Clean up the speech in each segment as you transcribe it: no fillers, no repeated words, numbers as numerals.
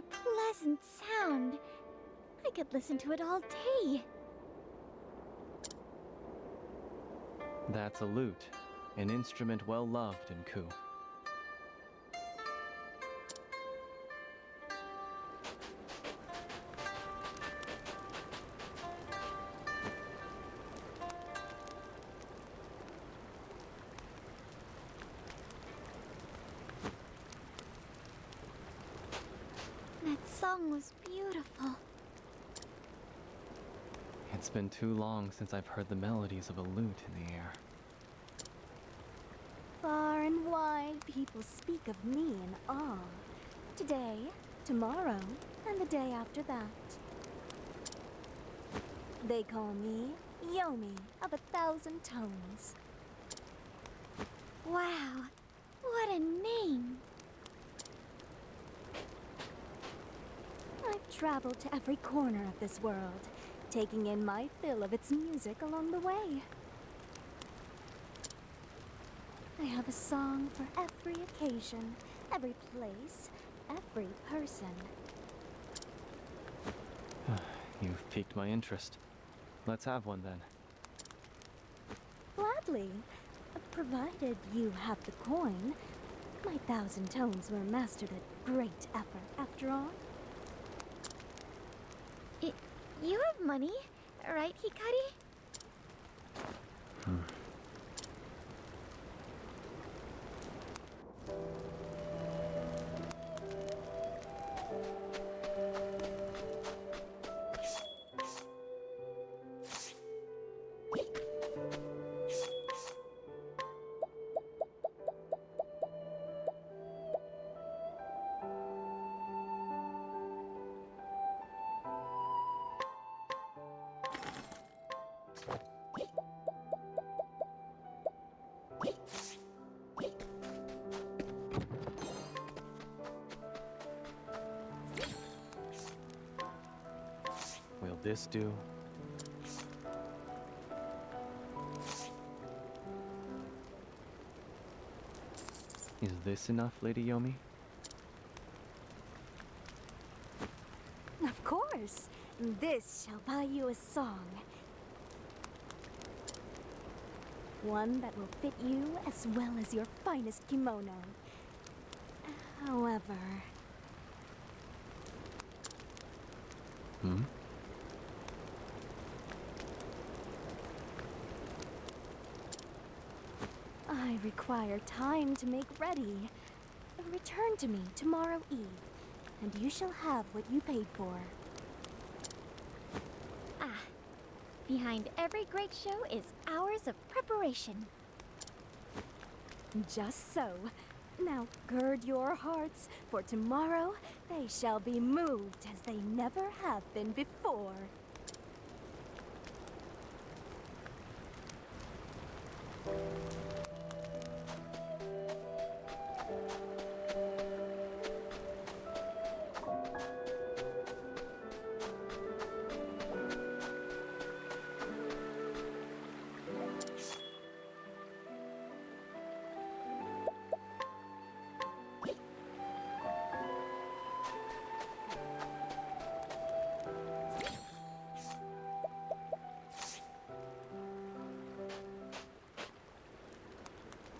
a pleasant sound. I could listen to it all day. That's a lute, an instrument well loved in Ku. That song was beautiful. It's been too long since I've heard the melodies of a lute in the air. Far and wide, people speak of me in awe. Today, tomorrow, and the day after that. They call me Yomi of 1,000 Tones. Wow, what a name! I've traveled to every corner of this world, taking in my fill of its music along the way. I have a song for every occasion, every place, every person. You've piqued my interest. Let's have one then. Gladly, provided you have the coin. My 1,000 tones were mastered at great effort, after all. You have money, right, Hikari? Will this do? Is this enough, Lady Yomi? Of course! This shall buy you a song. One that will fit you as well as your finest kimono. However... I require time to make ready. Return to me tomorrow eve, and you shall have what you paid for. Ah, behind every great show is hours of preparation. Just so. Now gird your hearts, for tomorrow they shall be moved as they never have been before.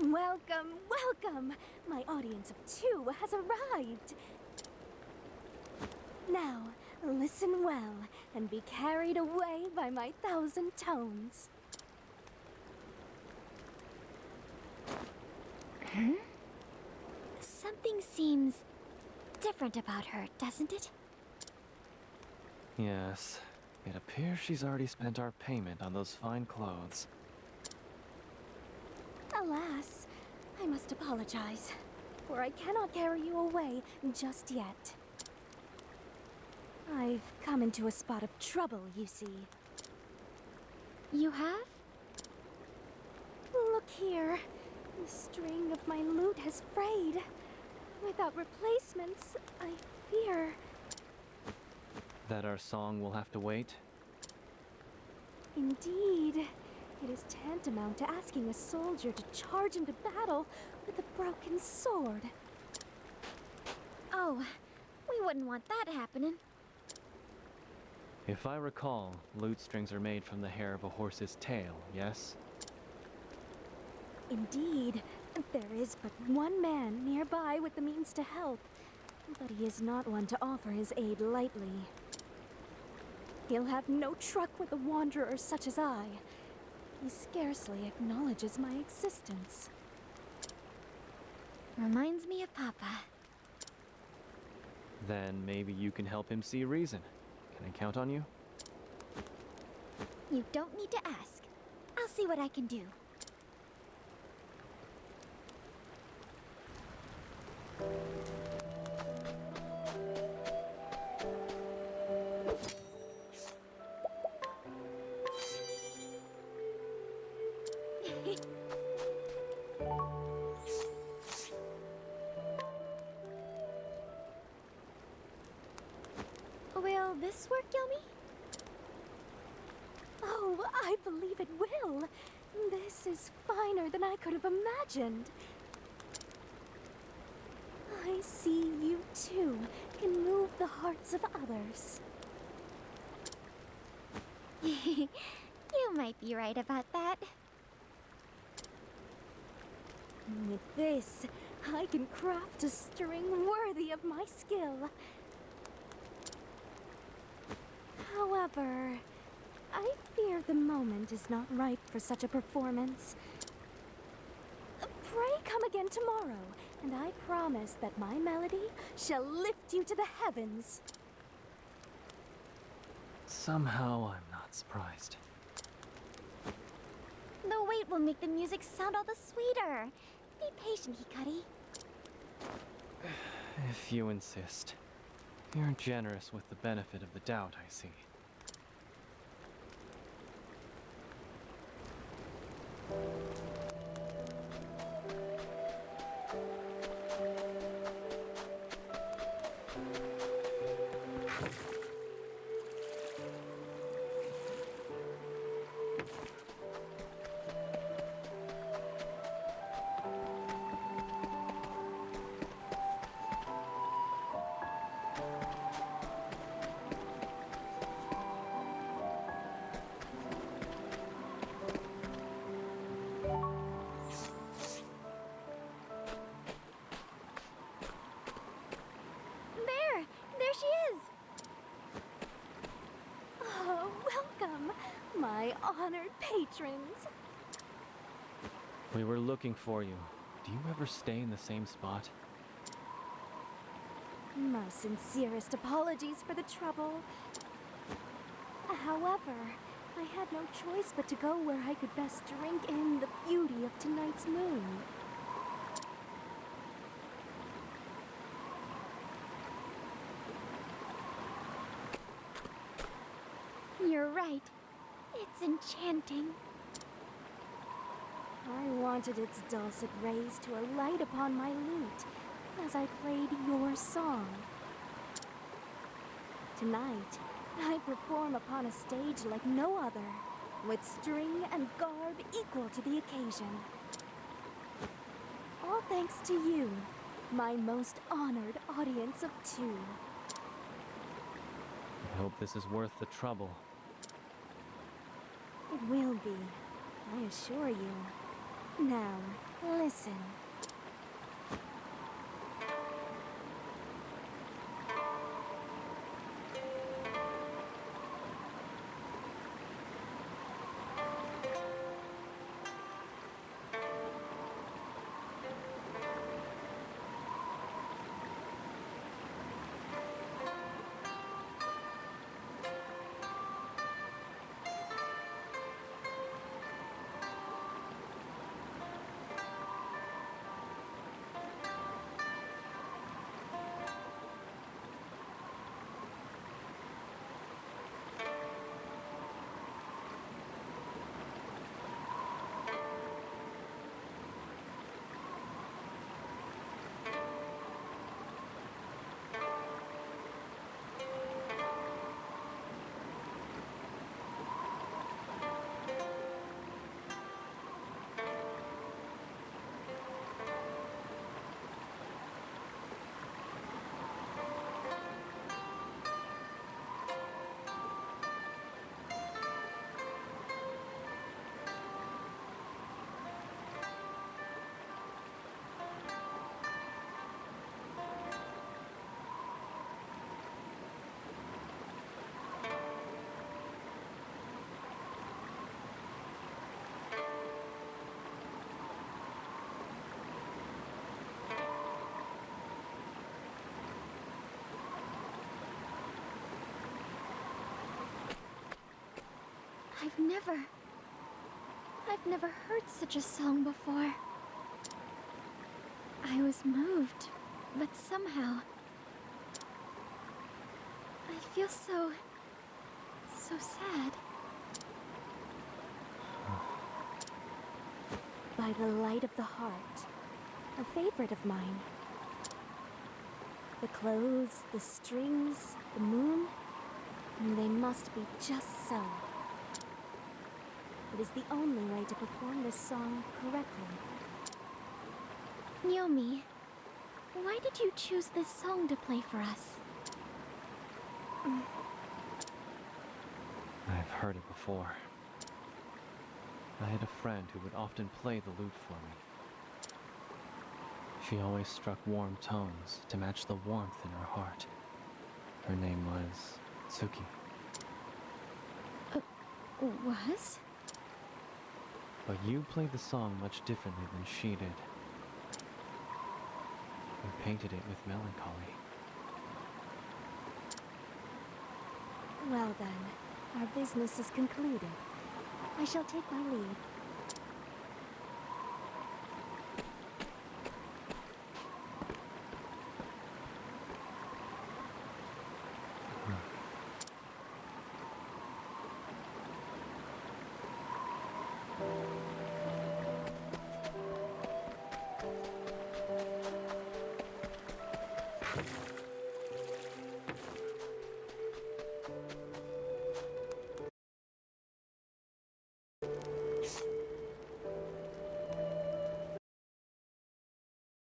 Welcome, welcome! My audience of 2 has arrived! Now, listen well and be carried away by my 1,000 tones. Something seems different about her, doesn't it? Yes. It appears she's already spent our payment on those fine clothes. Alas, I must apologize, for I cannot carry you away just yet. I've come into a spot of trouble, you see. You have? Look here. The string of my lute has frayed. Without replacements, I fear... That our song will have to wait? Indeed. It is tantamount to asking a soldier to charge into battle with a broken sword. Oh, we wouldn't want that happening. If I recall, lute strings are made from the hair of a horse's tail, yes? Indeed, there is but one man nearby with the means to help, but he is not one to offer his aid lightly. He'll have no truck with a wanderer such as I. He scarcely acknowledges my existence. Reminds me of Papa. Then maybe you can help him see reason. Can I count on you? You don't need to ask. I'll see what I can do. Will this work, Yomi? Oh, I believe it will. This is finer than I could have imagined. I see you too can move the hearts of others. You might be right about that. With this, I can craft a string worthy of my skill. However, I fear the moment is not ripe for such a performance. Pray come again tomorrow, and I promise that my melody shall lift you to the heavens. Somehow I'm not surprised. The wait will make the music sound all the sweeter. Be patient, Hikari. If you insist. You're generous with the benefit of the doubt, I see. There she is! Oh, welcome, my honored patrons. We were looking for you. Do you ever stay in the same spot? My sincerest apologies for the trouble. However, I had no choice but to go where I could best drink in the beauty of tonight's moon. You're right. It's enchanting. I wanted its dulcet rays to alight upon my lute as I played your song. Tonight, I perform upon a stage like no other, with string and garb equal to the occasion. All thanks to you, my most honored audience of two. I hope this is worth the trouble. It will be, I assure you. Now, listen. I've never heard such a song before. I was moved, but somehow I feel so sad. By the light of the heart, a favorite of mine. The clothes, the strings, the moon, they must be just so. It is the only way to perform this song correctly. Naomi, why did you choose this song to play for us? I've heard it before. I had a friend who would often play the lute for me. She always struck warm tones to match the warmth in her heart. Her name was Tsuki. Was? But you played the song much differently than she did. You painted it with melancholy. Well then, our business is concluded. I shall take my leave.